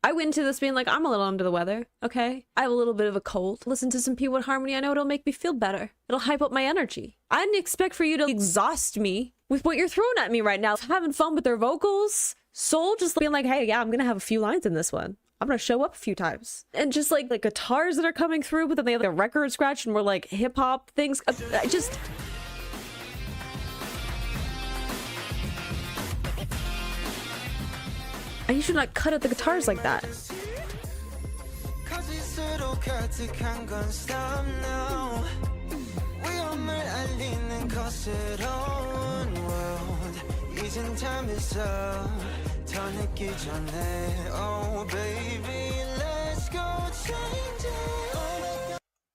I went into this being like, I'm a little under the weather, okay? I have a little bit of a cold. Listen to some P1 Harmony. I know it'll make me feel better. It'll hype up my energy. I didn't expect for you to exhaust me with what you're throwing at me right now. Having fun with their vocals. Soul just being like, hey, yeah, I'm gonna have a few lines in this one. I'm gonna show up a few times. And just like the guitars that are coming through, but then they have like a record scratch and more like hip hop things. I just... I should not cut out the guitars like that.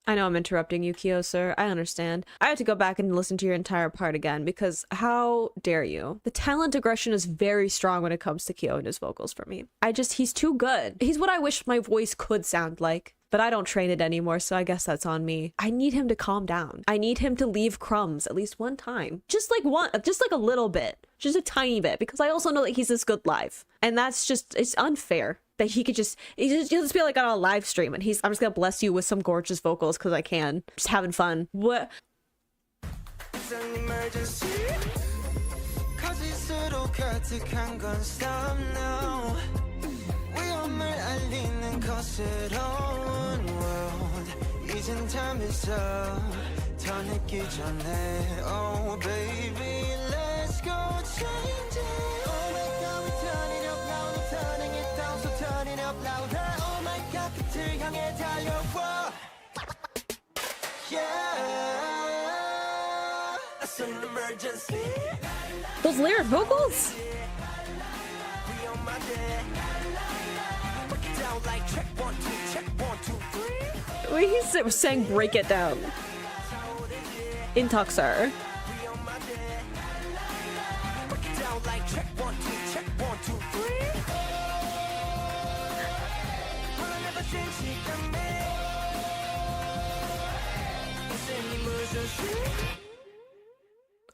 I know I'm interrupting you, Kyo, sir. I understand. I had to go back and listen to your entire part again because how dare you? The talent aggression is very strong when it comes to Kyo and his vocals for me. He's too good. He's what I wish my voice could sound like. But I don't train it anymore, so I guess that's on me. I need him to calm down. I need him to leave crumbs at least one time. Just like a little bit. Just a tiny bit. Because I also know that he's this good live. And that's just, it's unfair that he could just be like on a live stream and I'm just gonna bless you with some gorgeous vocals because I can. Just having fun. What? It's an emergency. Oh baby, let's go change it. Oh my god, we're turning up loud, we're turning it down, so turn it up louder. Oh my god, 끝을 향해 달려와. Yeah, it's an emergency. Those layered vocals? We on my day. Break it down like check 1, 2, check 1, 2, 3. Wait, he's saying break it down. In Tuxer.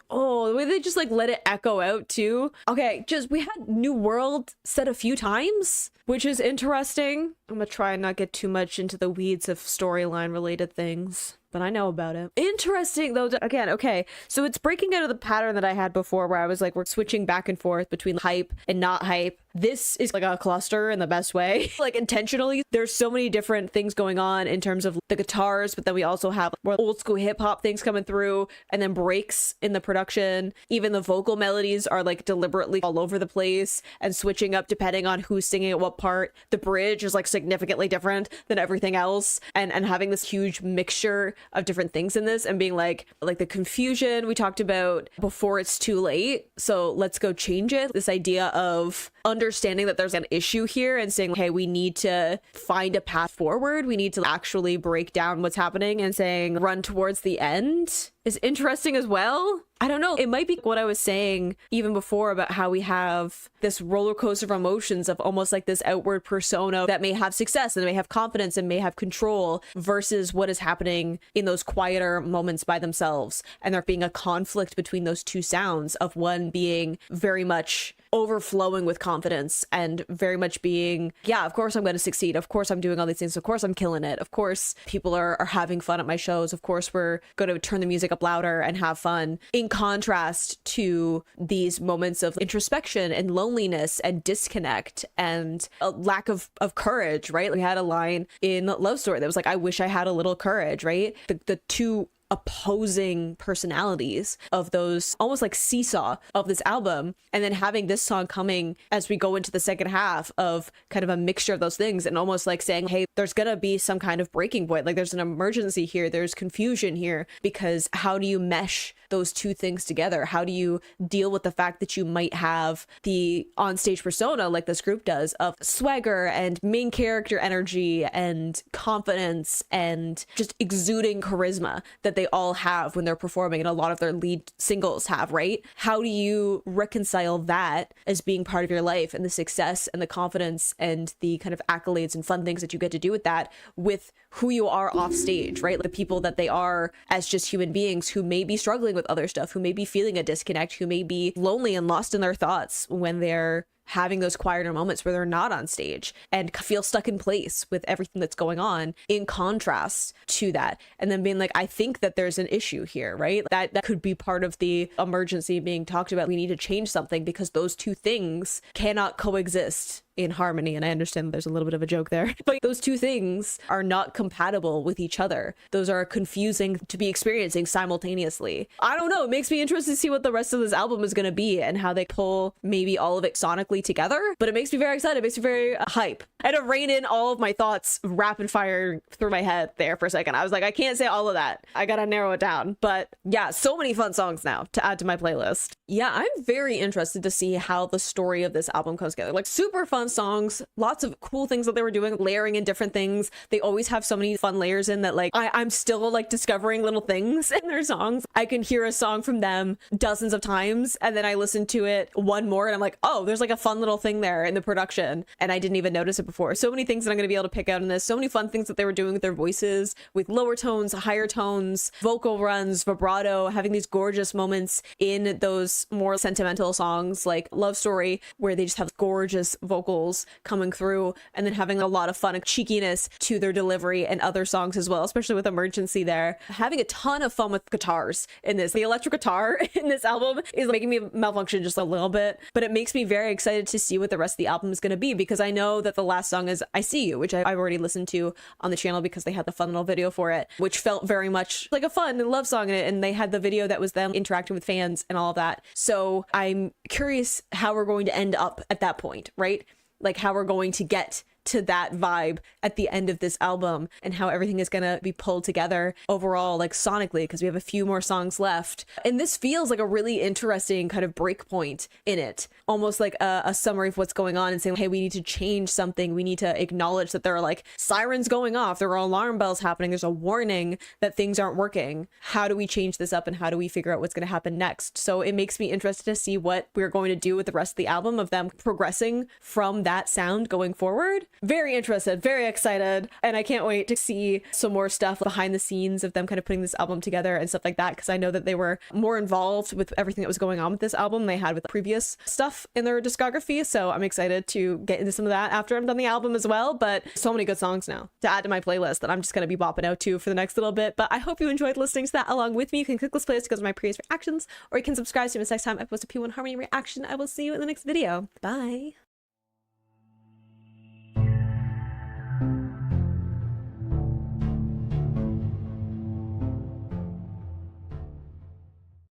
Oh, the way they just like let it echo out too. Okay, we had New World said a few times, which is interesting. I'm gonna try and not get too much into the weeds of storyline related things. but I know about it. Interesting though, again, okay, so it's breaking out of the pattern that I had before where I was like, we're switching back and forth between hype and not hype. This is like a cluster in the best way. Like intentionally, there's so many different things going on in terms of the guitars, but then we also have more old school hip hop things coming through, and then breaks in the production. Even the vocal melodies are like deliberately all over the place and switching up depending on who's singing at what part. The bridge is like significantly different than everything else, and having this huge mixture of different things in this, and being like the confusion we talked about before it's too late, so let's go change it. This idea of understanding that there's an issue here and saying, hey, we need to find a path forward. We need to actually break down what's happening, and saying run towards the end is interesting as well. I don't know. It might be what I was saying even before about how we have this roller coaster of emotions of almost like this outward persona that may have success and may have confidence and may have control, versus what is happening in those quieter moments by themselves. And there being a conflict between those two sounds, of one being very much overflowing with confidence and very much being, yeah, of course I'm going to succeed. Of course I'm doing all these things. Of course I'm killing it. Of course people are having fun at my shows. Of course we're going to turn the music up louder and have fun. In contrast to these moments of introspection and loneliness and disconnect and a lack of courage, right? We had a line in Love Story that was like, I wish I had a little courage, right? The two opposing personalities of those almost like seesaw of this album, and then having this song coming as we go into the second half of kind of a mixture of those things, and almost like saying, hey, there's gonna be some kind of breaking point, like there's an emergency here, there's confusion here, because how do you mesh those two things together? How do you deal with the fact that you might have the onstage persona like this group does of swagger and main character energy and confidence and just exuding charisma that they all have when they're performing, and a lot of their lead singles have, right? How do you reconcile that as being part of your life, and the success and the confidence and the kind of accolades and fun things that you get to do with that, with who you are off stage, right? The people that they are as just human beings who may be struggling with other stuff, who may be feeling a disconnect, who may be lonely and lost in their thoughts when they're having those quieter moments where they're not on stage and feel stuck in place with everything that's going on, in contrast to that. And then being like, I think that there's an issue here, right? That could be part of the emergency being talked about. We need to change something because those two things cannot coexist in harmony. And I understand there's a little bit of a joke there, but those two things are not compatible with each other. Those are confusing to be experiencing simultaneously. I don't know. It makes me interested to see what the rest of this album is going to be and how they pull maybe all of it sonically together, but it makes me very excited. It makes me very hype. I had to rein in all of my thoughts rapid fire through my head there for a second. I was like, I can't say all of that. I gotta narrow it down. But yeah, so many fun songs now to add to my playlist. Yeah, I'm very interested to see how the story of this album comes together. Like, super fun songs, lots of cool things that they were doing, layering in different things. They always have so many fun layers in that, like, I'm still like discovering little things in their songs. I can hear a song from them dozens of times, and then I listen to it one more and I'm like, oh, there's like a fun little thing there in the production, and I didn't even notice it before. So many things that I'm going to be able to pick out in this. So many fun things that they were doing with their voices, with lower tones, higher tones, vocal runs, vibrato, having these gorgeous moments in those more sentimental songs like Love Story, where they just have gorgeous vocals coming through, and then having a lot of fun and cheekiness to their delivery and other songs as well, especially with Emergency there. Having a ton of fun with guitars in this. The electric guitar in this album is making me malfunction just a little bit, but it makes me very excited to see what the rest of the album is going to be, because I know that the last song is I See You, which I've already listened to on the channel because they had the fun little video for it, which felt very much like a fun love song in it, and they had the video that was them interacting with fans and all of that. So I'm curious how we're going to end up at that point, right? Like how we're going to get to that vibe at the end of this album, and how everything is gonna be pulled together overall, like sonically, because we have a few more songs left. And this feels like a really interesting kind of break point in it, almost like a summary of what's going on, and saying, hey, we need to change something. We need to acknowledge that there are like sirens going off, there are alarm bells happening, there's a warning that things aren't working. How do we change this up, and how do we figure out what's going to happen next? So it makes me interested to see what we're going to do with the rest of the album, of them progressing from that sound going forward. very interested, very excited, and I can't wait to see some more stuff behind the scenes of them kind of putting this album together and stuff like that, because I know that they were more involved with everything that was going on with this album than they had with the previous stuff in their discography. So I'm excited to get into some of that after I'm done the album as well. But so many good songs now to add to my playlist that I'm just going to be bopping out to for the next little bit. But I hope you enjoyed listening to that along with me. You can click this playlist to go to my previous reactions, or you can subscribe to me next time I post a P1 Harmony reaction. I will see you in the next video. Bye.